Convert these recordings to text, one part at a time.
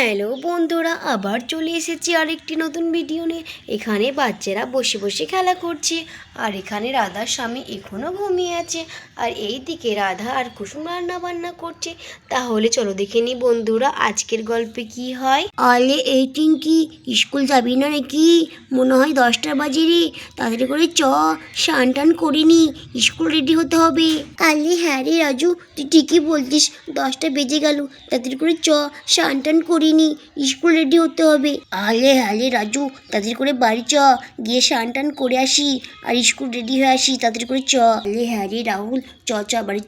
Hello বন্ধুরা, আবার চলে এসেছি আরেকটি নতুন ভিডিও নিয়ে। এখানে বাচ্চারা বসে বসে খেলা করছে, আর এখানে রাধার স্বামী এখনও ঘুমিয়ে আছে, আর এই দিকে রাধা আর কুসুম রান্না বান্না করছে। তাহলে চলো দেখে নি বন্ধুরা আজকের গল্পে কি হয়। আলে এই টিঙ্কি, স্কুল যাবি না নাকি? মনে হয় 10টা বাজে রে। তাড়াতাড়ি করে স্নান টান করিনি, স্কুল রেডি হতে হবে। আলে হ্যাঁ রে রাজু, তুই ঠিকই বলছিস, 10টা বেজে গেল। তাড়াতাড়ি করে স্নান টান করিনি, স্কুল রেডি হতে হবে। আলে আলে রাজু, তাড়াতাড়ি করে বাড়ি গিয়ে স্নান টান করে আসি আর স্কুল রেডি হয়ে আসি। তাড়াতাড়ি করে আলে হ্যাঁ রে রাহুল, বাড়ি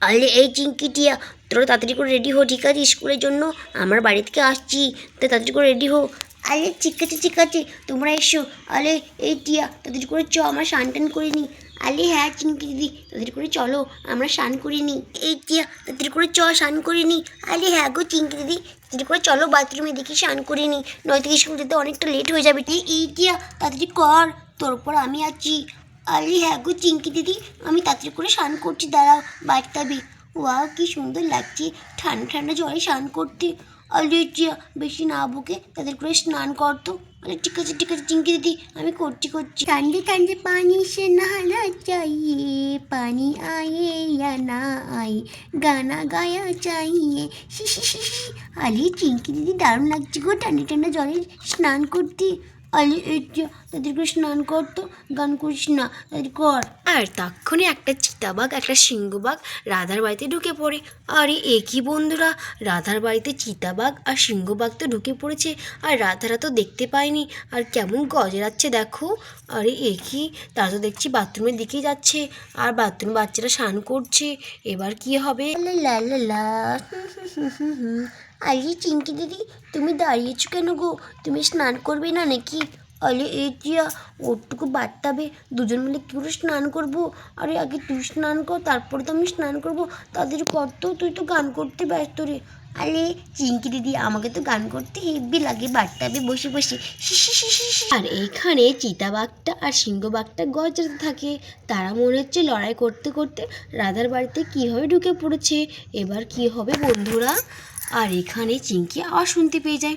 আলে এই চিঙ্কি টিয়া, তোরা তাড়াতাড়ি করে রেডি হো, ঠিক আছে? স্কুলের জন্য আমার বাড়ি থেকে আসছি, তো তাড়াতাড়ি করে রেডি হো। আলে ঠিক আছে, তোমরা এসো। আলে এই টিয়া, তাড়াতাড়ি করে আমরা স্নান টান করিনি। আলে হ্যাঁ চিঙ্কি দিদি, তাড়াতাড়ি করে চলো, আমরা স্নান করিনি। এই টিয়া, তাড়াতাড়ি করে স্নান করিনি। আলে হ্যাঁ গো চিঙ্কি দিদি, তাড়াতাড়ি করে চলো, বাথরুমে দেখি স্নান করিনি, নয়তো স্কুল যেতে অনেকটা লেট হয়ে যাবে। এই টিয়া, তাড়াতাড়ি কর, তোর উপর আমি আছি। আলে হ্যাঁ গো চিঙ্কি দিদি, আমি তাড়াতাড়ি করে স্নান করছি, দাঁড়াও, বাথটাবে। ওয়াও কি সুন্দর লাগছে ঠান্ডা ঠান্ডা জলে স্নান করতে। আরে টিয়া, বেশি না বকে তাদের করে স্নান করতো। আরে ঠিক আছে চিঙ্কি দিদি, আমি করছি। ঠান্ডে ঠান্ডে পানি সে নহানা চাইয়ে, পানি আয়ে या না আয়ে, গানা গায়া চাইয়ে। আরে চিঙ্কি দিদি, দারুণ লাগছে গো ঠান্ডা ঠান্ডা জলে স্নান করতে। আরে টিয়া, তাদের করে স্নান করতো, গান করিস না, তাদের কর। আর তখনই একটা চিতাবাঘ একটা সিংহবাঘ রাধার বাড়িতে ঢুকে পড়ে। আরে একই বন্ধুরা, রাধার বাড়িতে চিতাবাঘ আর সিংহবাঘ তো ঢুকে পড়েছে, আর রাধারা তো দেখতে পায়নি, আর কেমন গজরাচ্ছে দেখো। আরে একই, তারা তো দেখছি বাথরুমের দিকে যাচ্ছে, আর বাথরুম বাচ্চারা স্নান করছে। এবার কি হবে? লা লা লা। আরে চিঙ্কি দিদি, তুমি দাঁড়িয়েছো কেন গো? তুমি স্নান করবে না নাকি? আরে এই টিয়া, ওরটুকু বাড়তাবে, দুজন মিলে কী করে স্নান করবো? আরে আগে তুই স্নান কর, তারপরে তো আমি স্নান করবো। তাদের করতো, তুই তো গান করতে ব্যস্ত রে। আরে চিঙ্কি দিদি, আমাকে তো গান করতে হেব্বি লাগে বাড়তাবে বসে বসে। আর এইখানে চিতাবাঘটা আর সিংহবাঘটা গজরাতে থাকে। তারা মনে হচ্ছে লড়াই করতে করতে রাধার বাড়িতে কীভাবে ঢুকে পড়েছে। এবার কি হবে বন্ধুরা? আর এখানে চিঙ্কি আওয়াজ শুনতে পেয়ে যায়।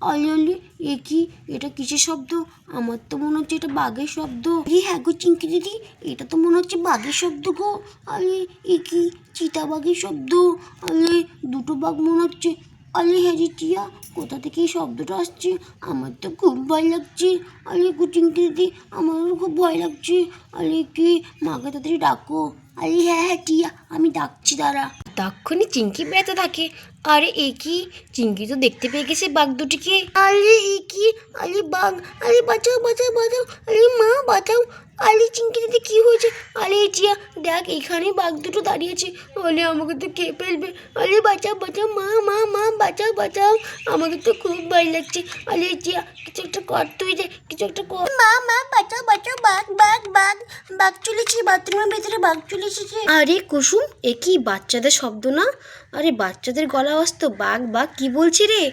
আলে আলে, এ কি, এটা কিসের শব্দ? আমার তো মনে হচ্ছে এটা বাঘের শব্দ। হ্যাঁ গো চিঙ্কি দিদি, এটা তো মনে হচ্ছে বাঘের শব্দ গো। আলে এ কি, চিতাবাঘের শব্দ? আলে দুটো বাঘ মনে হচ্ছে। আলে হ্যাঁ রে টিয়া, কোথা থেকে এই শব্দটা আসছে? আমার তো খুব ভয় লাগছে। আলে গো চিঙ্কি দিদি, আমারও খুব ভয় লাগছে। আলে কি, মাকে তাড়াতাড়ি ডাকো। আলে হ্যাঁ টিয়া, আমি ডাকছি, দাঁড়া। তখনই চিঙ্কি বেঁচে থাকে। আরে এ কি, চিঙ্কি তো দেখতে পেয়ে গেছে বাঘ দুটিকে। আরে এ কি, আরে বাঘ, আরে বাঁচাও। আরে মা বাঁচাও। আরে চিঙ্কি দিদি, কি হয়েছে? আরে টিয়া দেখ, এখানে বাঘ দুটো দাঁড়িয়েছে। আরে আমাকে তো খেয়ে ফেলবে। আরে বাঁচাও, মা বাঁচাও, আমাকে তো খুব ভয় লাগছে। আরে টিয়া, কিছু একটা কর, তুই যে কিছু একটা কর। মা বাঁচাও, বাঘ চলেছে, বাথরুমের ভেতরে বাঘ চলে এসেছে। আরে কুসুম, এ কি বাচ্চাদের শব্দ না? আরে বাচ্চাদের গলা আওয়াজ তো। বাঘ কি বলছি রে?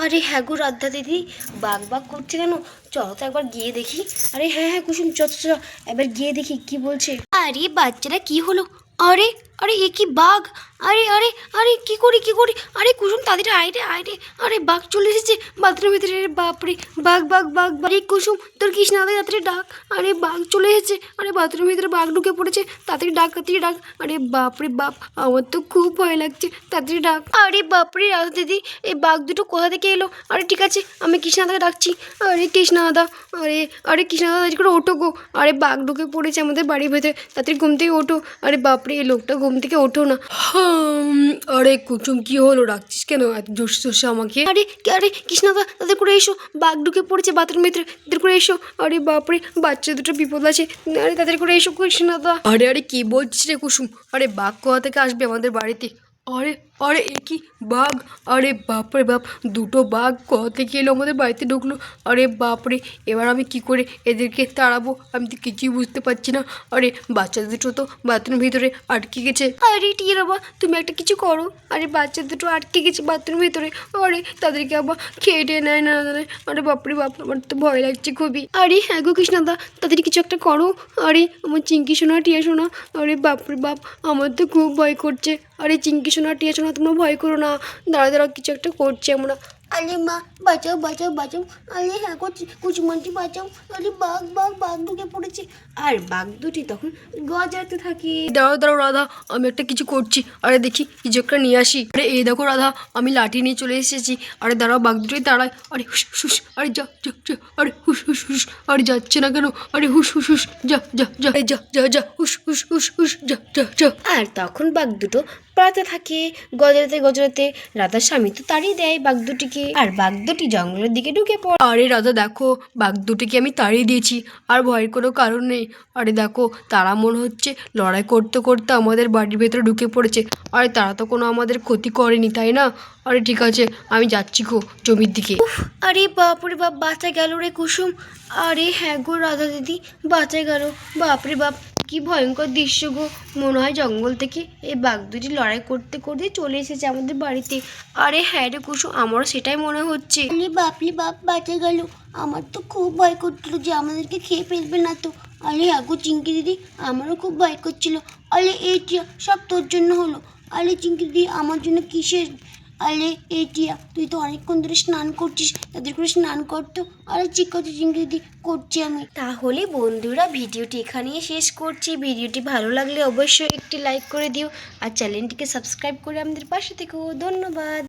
আরে হ্যাঁ গো রাধা দিদি, বাঘ করছে কেন? চলো তো একবার গিয়ে দেখি। আরে হ্যাঁ কুসুম, চ একবার গিয়ে দেখি কি বলছে। আরে বাচ্চারা কি হলো? আরে আরে এ কি বাঘ? আরে আরে আরে কি করি? আরে কুসুম, তাদের আইরে। আরে বাঘ চলে এসেছে বাথরুমের ভিতরে। বাপরে, বাঘ। আরে কুসুম, তোর কৃষ্ণা তাড়াতাড়ি ডাক। আরে বাঘ চলে এসেছে, আরে বাথরুমের ভিতরে বাঘ ঢুকে পড়েছে, তাড়াতাড়ি ডাক। আরে বাপরে বাপ, আমার তো খুব ভয় লাগছে, তাড়াতাড়ি ডাক। আরে বাপরে রাধা দিদি, এই বাঘ দুটো কোথা থেকে এলো? আরে ঠিক আছে, আমি কৃষ্ণাদাকে ডাকছি। আরে কৃষ্ণাদা, আরে কৃষ্ণাদা, তাড়াতাড়ি করে ওঠো গো। আরে বাঘ ঢুকে পড়েছে আমাদের বাড়ির ভেতরে, তাড়াতাড়ি ঘুম থেকে ওঠো। আরে বাপরে, এই লোকটা ঘুম থেকে ওঠো না। আরে কুসুম, কি হলো? ডাকছিস কেন এত জোরসে আমাকে? আরে কৃষ্ণাদা, তাদের করে এসো, বাঘ ঢুকে পড়েছে বাথরুমের ভিতরে, তাদের করে এসো। আরে বাপরে, বাচ্চা দুটো বিপদ আছে। আরে তাদের করে এসো কৃষ্ণাদা। আরে কি বলছিস রে কুসুম? আরে বাঘ কোথা থেকে আসবে আমাদের বাড়িতে? আরে এ কি, বাঘ? আরে বাপরে বাপ, দুটো বাঘ কোথা থেকে এলো আমাদের বাড়িতে ঢুকলো? আরে বাপরে, এবার আমি কি করে এদেরকে তাড়াবো? আমি তো কিছুই বুঝতে পারছি না। আরে বাচ্চা দুটো তো বাথরুমের ভিতরে আটকে গেছে। আরে টিয়া বাবা, তুমি একটা কিছু করো। আরে বাচ্চা দুটো আটকে গেছে বাথরুমের ভিতরে, আরে তাদেরকে আবার খেয়ে নেয় না। আরে বাপরে বাপ, আমার তো ভয় লাগছে খুবই। আরে হ্যাঁ গো কৃষ্ণাদা, তাদের কিছু একটা করো। আরে আমার চিঙ্কি সোনা, টিয়া সোনা, আরে বাপরে বাপ, আমার তো খুব ভয় করছে। আরে চিঙ্কি সোনা, টিয়া সোনা, তোমরা ভয় করো না, দাঁড়া কিছু একটা করছি আমরা। আরে মা বাঁচাও বাঁচাও বাঁচাও, আরে হ্যাঁ কুচুমাটি বাঁচাও, আরে বাঘ বাঘ বাঘ ঢুকে পড়েছে। আর বাঘ দুটি তখন গজাতে থাকে। দাঁড়াও দাঁড়াও রাধা, আমি একটা কিছু করছি। আরে দেখি কিছু একটা নিয়ে আসি। আরে এই দেখো রাধা, আমি লাঠি নিয়ে চলে এসেছি। আরে দাঁড়াও, বাঘ দুটোই দাঁড়ায়। আরে হুস হুস, আরে যা যা যা, আরে হুস হুস হুস, আরে যাচ্ছে না কেন? আরে হুস হুস হুস, যা যা যা, এই যা যা যা, হুস হুস হুস হুস, যা যা যা। আর তখন বাঘ দুটো পালাতে থাকে গজরাতে গজরাতে। রাধার স্বামী তো তাড়িয়ে দেয় বাঘ দুটিকে, আর বাঘ দুটি জঙ্গলের দিকে ঢুকে পড়ে। আরে রাধা দেখো, বাঘ দুটিকে আমি তাড়িয়ে দিয়েছি, আর ভয়ের কোনো কারণ নেই। আরে দেখো, তারা মনে হচ্ছে লড়াই করতে করতে আমাদের বাড়ির ভেতরে ঢুকে পড়েছে। আরে তারা তো কোনো আমাদের ক্ষতি করেনি, তাই না? আরে ঠিক আছে, আমি যাচ্ছি গো জমির দিকে। আরে বাপরে বাপ, বাঁচা গেল রে কুসুম। আরে হ্যাঁ গো রাধা দিদি, বাঁচা গেল। বাপরে বাপ, কি ভয়ঙ্কর দৃশ্য গো। মনে হয় জঙ্গল থেকে এই বাঘ দুটি লড়াই করতে করতে চলে এসেছে আমাদের বাড়িতে। আরে হ্যাঁ রে কুসুম, আমারও সেটাই মনে হচ্ছে। আরে বাপরে বাপ, বাঁচা গেল। আমার তো খুব ভয় করছিল যে আমাদেরকে খেয়ে ফেলবে না তো। আরে হাগু চিঙ্কি দিদি, আমারও খুব ভয় করছিল। আরে এই টিয়া, সব তোর জন্য হলো। আরে চিঙ্কি দিদি, আমার জন্য কিসের? আরে এই টিয়া, তুই তো অনেকক্ষণ ধরে স্নান করছিস, তাদের করে স্নান করতো। আরে ঠিক আছে চিঙ্কি দিদি, করছি আমি। তাহলে বন্ধুরা, ভিডিওটি এখানেই শেষ করছি। ভিডিওটি ভালো লাগলে অবশ্যই একটি লাইক করে দিও, আর চ্যানেলটিকে সাবস্ক্রাইব করে আমাদের পাশে থেকো। ধন্যবাদ।